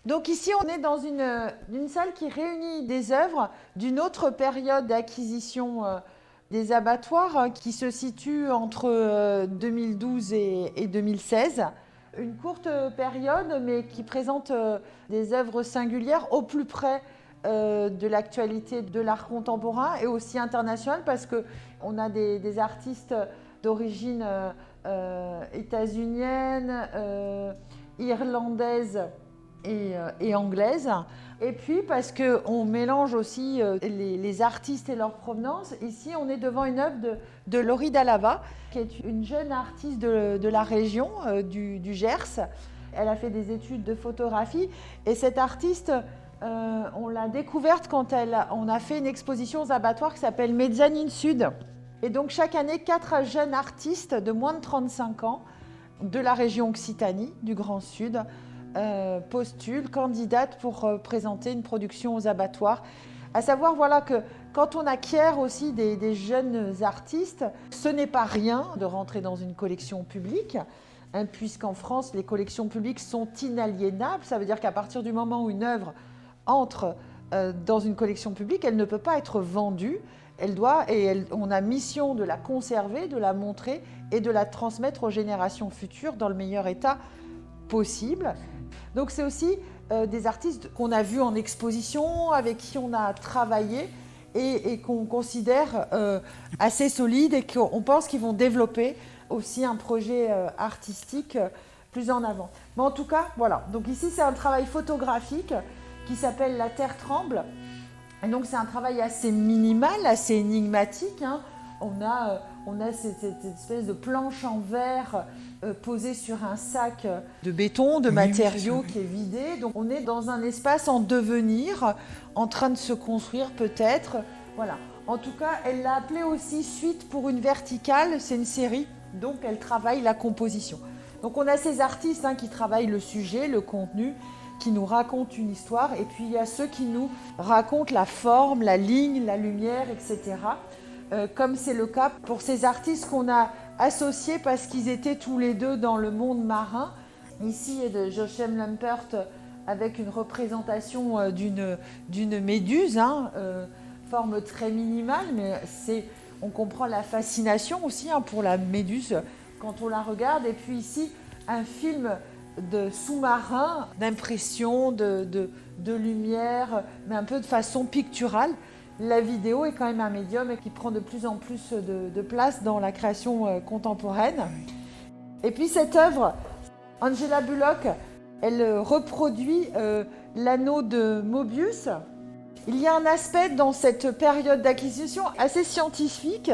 Donc ici, on est dans une salle qui réunit des œuvres d'une autre période d'acquisition des abattoirs qui se situe entre 2012 et 2016. Une courte période, mais qui présente des œuvres singulières au plus près de l'actualité de l'art contemporain et aussi international, parce qu'on a des artistes d'origine états-unienne, irlandaise et anglaise. Et puis parce qu'on mélange aussi les artistes et leur provenance. Ici, on est devant une œuvre de Laurie Dalava, qui est une jeune artiste de la région du Gers. Elle a fait des études de photographie. Et cette artiste, on l'a découverte quand on a fait une exposition aux abattoirs qui s'appelle Mezzanine Sud. Et donc chaque année, 4 jeunes artistes de moins de 35 ans de la région Occitanie, du Grand Sud, postulent, candidatent pour présenter une production aux abattoirs. À savoir que quand on acquiert aussi des jeunes artistes, ce n'est pas rien de rentrer dans une collection publique, puisqu'en France, les collections publiques sont inaliénables. Ça veut dire qu'à partir du moment où une œuvre entre dans une collection publique, elle ne peut pas être vendue. On a mission de la conserver, de la montrer et de la transmettre aux générations futures dans le meilleur état possible. Donc c'est aussi des artistes qu'on a vus en exposition, avec qui on a travaillé et qu'on considère assez solides et qu'on pense qu'ils vont développer aussi un projet artistique plus en avant. Mais en tout cas, voilà. Donc ici, c'est un travail photographique qui s'appelle La Terre tremble. Et donc c'est un travail assez minimal, assez énigmatique. On a cette espèce de planche en verre posée sur un sac de béton, de matériaux qui est vidé. Donc on est dans un espace en devenir, en train de se construire peut-être. Voilà. En tout cas, elle l'a appelé aussi Suite pour une verticale. C'est une série, donc elle travaille la composition. Donc on a ces artistes qui travaillent le sujet, le contenu, qui nous racontent une histoire, et puis il y a ceux qui nous racontent la forme, la ligne, la lumière, etc. Comme c'est le cas pour ces artistes qu'on a associés parce qu'ils étaient tous les deux dans le monde marin. Ici, il y a de Jochem Lumpert avec une représentation d'une méduse, forme très minimale, mais on comprend la fascination aussi pour la méduse quand on la regarde. Et puis ici, un film de sous-marin, d'impression, de lumière, mais un peu de façon picturale. La vidéo est quand même un médium qui prend de plus en plus de place dans la création contemporaine. Et puis cette œuvre, Angela Bullock, elle reproduit l'anneau de Mobius. Il y a un aspect dans cette période d'acquisition assez scientifique,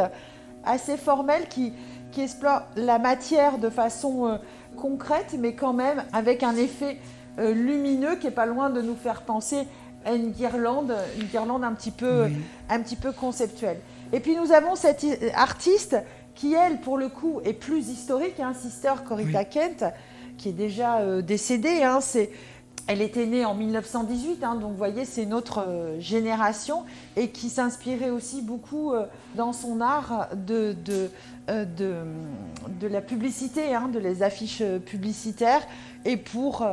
assez formel, qui explore la matière de façon concrète, mais quand même avec un effet lumineux qui n'est pas loin de nous faire penser à une guirlande un petit peu conceptuelle. Et puis nous avons cette artiste qui, elle, pour le coup, est plus historique, Sister Corita Kent, qui est déjà décédée. Elle était née en 1918, donc vous voyez, c'est notre génération, et qui s'inspirait aussi beaucoup dans son art de la publicité, de les affiches publicitaires, et pour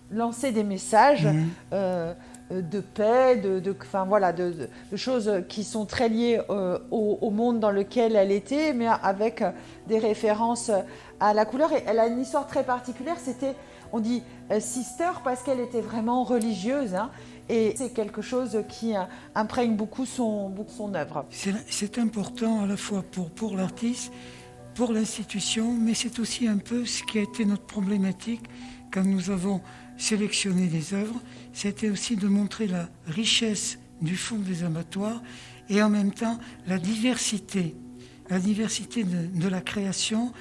lancer des messages de paix, de choses qui sont très liées au monde dans lequel elle était, mais avec des références à la couleur. Et elle a une histoire très particulière, on dit sister parce qu'elle était vraiment religieuse, et c'est quelque chose qui imprègne beaucoup son œuvre. C'est important à la fois pour l'artiste, pour l'institution, mais c'est aussi un peu ce qui a été notre problématique quand nous avons sélectionné des œuvres. C'était aussi de montrer la richesse du fond des abattoirs et en même temps la diversité de la création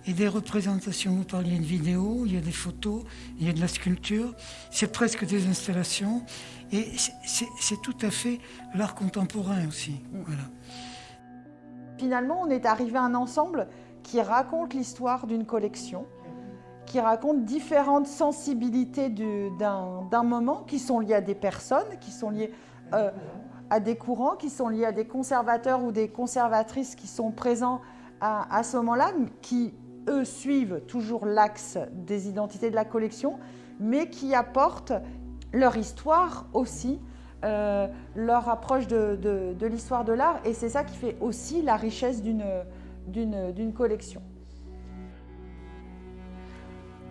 et des représentations. Vous parliez de vidéos, il y a des photos, il y a de la sculpture, c'est presque des installations, et c'est tout à fait l'art contemporain aussi. Voilà. Finalement, on est arrivé à un ensemble qui raconte l'histoire d'une collection, qui raconte différentes sensibilités d'un moment, qui sont liées à des personnes, qui sont liées à des courants, qui sont liées à des conservateurs ou des conservatrices qui sont présents à ce moment-là, qui eux suivent toujours l'axe des identités de la collection, mais qui apportent leur histoire aussi, leur approche de l'histoire de l'art, et c'est ça qui fait aussi la richesse d'une collection.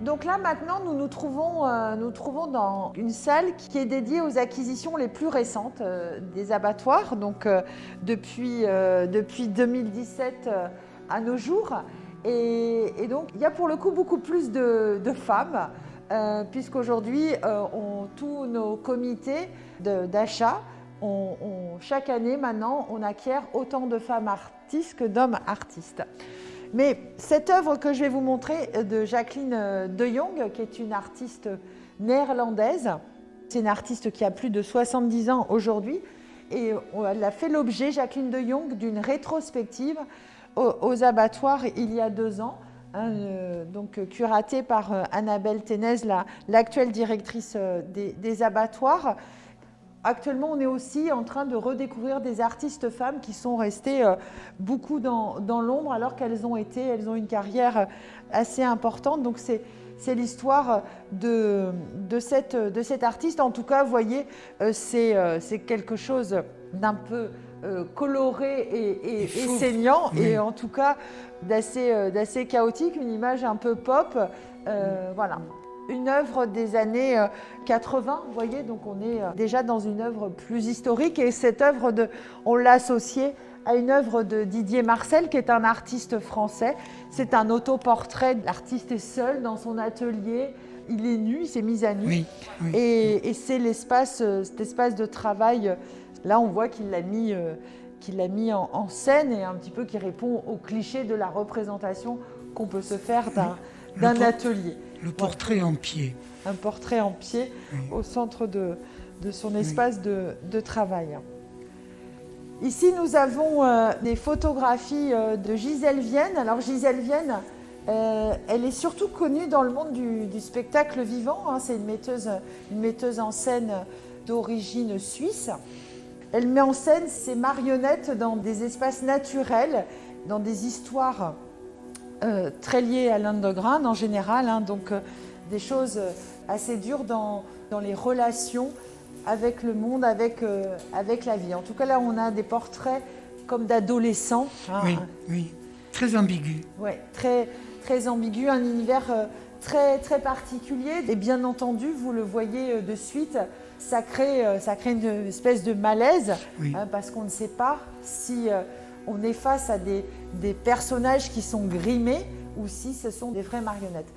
Donc là maintenant nous nous trouvons dans une salle qui est dédiée aux acquisitions les plus récentes des abattoirs, donc depuis 2017 à nos jours. Et donc il y a pour le coup beaucoup plus de femmes, puisqu'aujourd'hui tous nos comités d'achat, chaque année maintenant on acquiert autant de femmes artistes que d'hommes artistes. Mais cette œuvre que je vais vous montrer de Jacqueline de Jong, qui est une artiste néerlandaise, c'est une artiste qui a plus de 70 ans aujourd'hui, et elle a fait l'objet, Jacqueline de Jong, d'une rétrospective aux abattoirs il y a 2 ans, donc curatée par Annabelle Ténez, l'actuelle directrice des abattoirs. Actuellement, on est aussi en train de redécouvrir des artistes femmes qui sont restées beaucoup dans l'ombre alors qu'elles ont une carrière assez importante. Donc c'est l'histoire de cette artiste. En tout cas, vous voyez, c'est quelque chose d'un peu coloré et saignant, oui. et en tout cas d'assez chaotique, une image un peu pop. Voilà. Une œuvre des années 80, vous voyez, donc on est déjà dans une œuvre plus historique, et cette œuvre, on l'a associée à une œuvre de Didier Marcel, qui est un artiste français. C'est un autoportrait, l'artiste est seul dans son atelier, il est nu, il s'est mis à nu, oui, oui. Et c'est cet espace de travail, là on voit qu'il l'a mis en scène, et un petit peu qui répond au cliché de la représentation qu'on peut se faire d'un atelier. Le portrait en pied. Un portrait en pied, oui, au centre de son espace, oui, de travail. Ici, nous avons des photographies de Gisèle Vienne. Alors Gisèle Vienne, elle est surtout connue dans le monde du spectacle vivant. C'est une metteuse en scène d'origine suisse. Elle met en scène ses marionnettes dans des espaces naturels, dans des histoires très liées à l'underground en général, donc des choses assez dures dans les relations avec le monde, avec la vie. En tout cas, là, on a des portraits comme d'adolescents. Oui, oui, très ambigu. Oui, très, très ambigu, un univers très, très particulier. Et bien entendu, vous le voyez de suite, ça crée une espèce de malaise, oui, parce qu'on ne sait pas si on est face à des personnages qui sont grimés ou si ce sont des vraies marionnettes.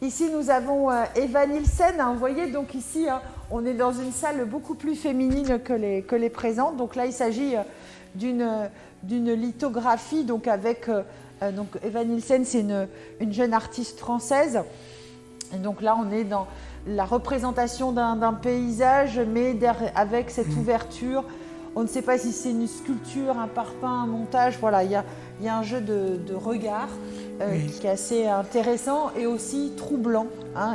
Ici, nous avons Eva Nielsen. Vous voyez, donc ici, on est dans une salle beaucoup plus féminine que les présentes. Donc là, il s'agit d'une lithographie. Donc Eva Nielsen, c'est une jeune artiste française. Et donc là, on est dans la représentation d'un paysage, mais avec cette ouverture. On ne sait pas si c'est une sculpture, un parpaing, un montage. Voilà, il y a un jeu de regard oui, qui est assez intéressant et aussi troublant,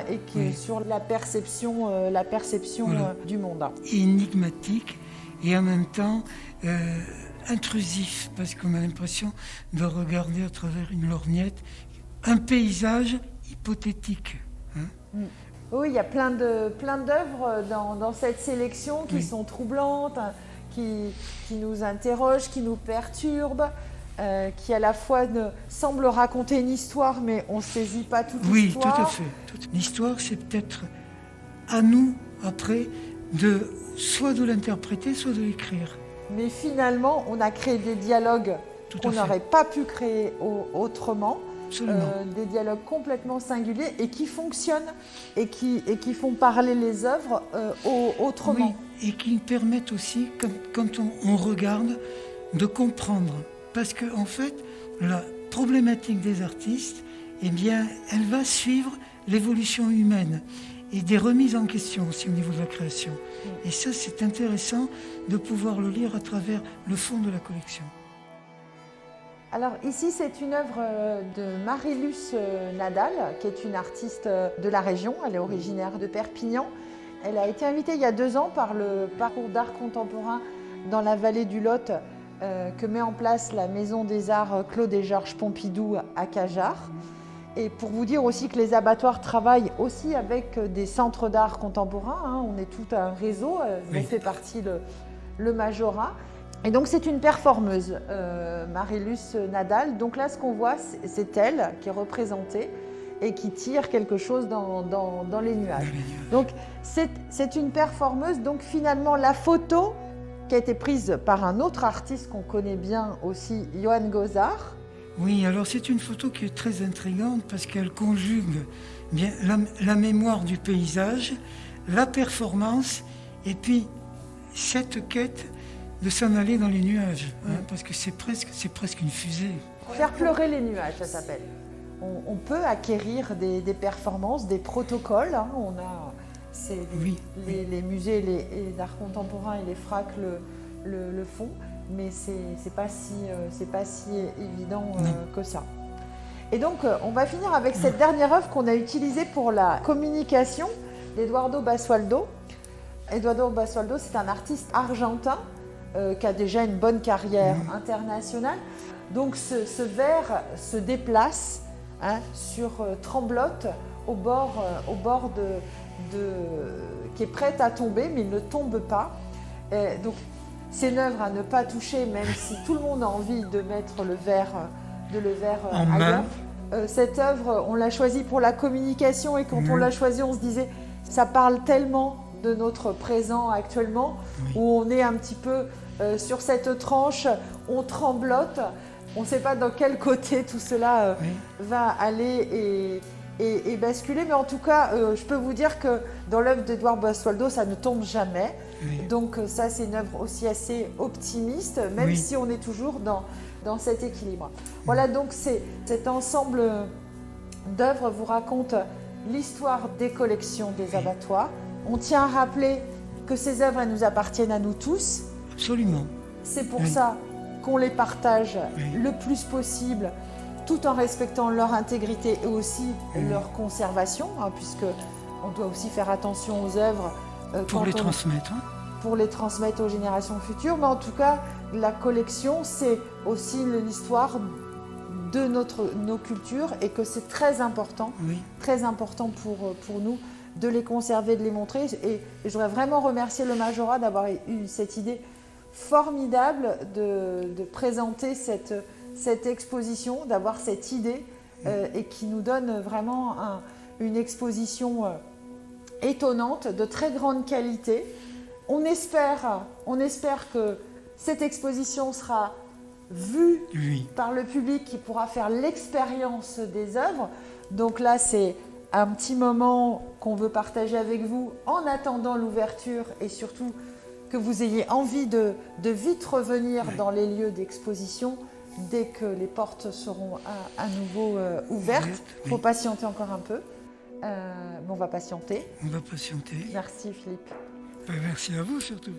et qui est sur la perception voilà, du monde. Énigmatique et en même temps intrusif, parce qu'on a l'impression de regarder à travers une lorgnette un paysage hypothétique. Oui, il y a plein d'œuvres dans cette sélection qui oui, sont troublantes, qui nous interrogent, qui nous perturbent, qui à la fois semblent raconter une histoire, mais on ne saisit pas toute l'histoire. Oui, tout à fait. L'histoire, c'est peut-être à nous, après, soit de l'interpréter, soit de l'écrire. Mais finalement, on a créé des dialogues qu'on n'aurait pas pu créer autrement. Des dialogues complètement singuliers et qui fonctionnent et qui font parler les œuvres autrement. Oui, et qui permettent aussi, quand on regarde, de comprendre. Parce qu'en fait, la problématique des artistes, eh bien, elle va suivre l'évolution humaine et des remises en question aussi au niveau de la création. Et ça, c'est intéressant de pouvoir le lire à travers le fond de la collection. Alors ici, c'est une œuvre de Marie-Luce Nadal, qui est une artiste de la région. Elle est originaire de Perpignan. Elle a été invitée il y a 2 ans par le parcours d'art contemporain dans la vallée du Lot que met en place la Maison des Arts Claude et Georges Pompidou à Cajarc. Et pour vous dire aussi que les abattoirs travaillent aussi avec des centres d'art contemporain, hein. On est tout un réseau dont fait partie le Majorat. Et donc c'est une performeuse, Marilus Nadal. Donc là ce qu'on voit c'est elle qui est représentée et qui tire quelque chose dans les nuages. Donc c'est une performeuse, donc finalement la photo qui a été prise par un autre artiste qu'on connaît bien aussi, Johann Gosar. Oui, alors c'est une photo qui est très intrigante parce qu'elle conjugue bien la mémoire du paysage, la performance et puis cette quête de s'en aller dans les nuages, hein, parce que c'est presque une fusée. Faire pleurer les nuages, ça s'appelle. On peut acquérir des performances, des protocoles. Hein. On a les musées d'art contemporain et les FRAC le font. Mais c'est pas si évident que ça. Et donc, on va finir avec cette dernière œuvre qu'on a utilisée pour la communication d'Eduardo Basualdo. Eduardo Basualdo, c'est un artiste argentin qui a déjà une bonne carrière internationale. Donc, ce verre se déplace sur tremblote au bord qui est prête à tomber, mais il ne tombe pas. Donc, c'est une œuvre à ne pas toucher, même si tout le monde a envie de mettre le verre ailleurs. Cette œuvre, on l'a choisie pour la communication et quand on l'a choisie, on se disait, ça parle tellement de notre présent actuellement, où on est un petit peu sur cette tranche, on tremblote, on ne sait pas dans quel côté tout cela va aller et basculer, mais en tout cas, je peux vous dire que dans l'œuvre d'Eduardo Basualdo, ça ne tombe jamais. Donc ça, c'est une œuvre aussi assez optimiste, même si on est toujours dans cet équilibre. Voilà, donc cet ensemble d'œuvres vous raconte l'histoire des collections des abattoirs. On tient à rappeler que ces œuvres, elles nous appartiennent à nous tous. Absolument. C'est pour ça qu'on les partage le plus possible, tout en respectant leur intégrité et aussi leur conservation, hein, puisque on doit aussi faire attention aux œuvres pour les transmettre. Pour les transmettre aux générations futures. Mais en tout cas, la collection, c'est aussi l'histoire de nos cultures et que c'est très important pour nous de les conserver, de les montrer. Et je voudrais vraiment remercier le Majorat d'avoir eu cette idée formidable de présenter cette exposition, d'avoir cette idée et qui nous donne vraiment une exposition étonnante, de très grande qualité. On espère que cette exposition sera vue par le public qui pourra faire l'expérience des œuvres. Donc là, c'est un petit moment qu'on veut partager avec vous en attendant l'ouverture et surtout que vous ayez envie de vite revenir dans les lieux d'exposition dès que les portes seront à nouveau ouvertes. Il faut patienter encore un peu, mais on va patienter. On va patienter. Merci Philippe. Merci à vous surtout.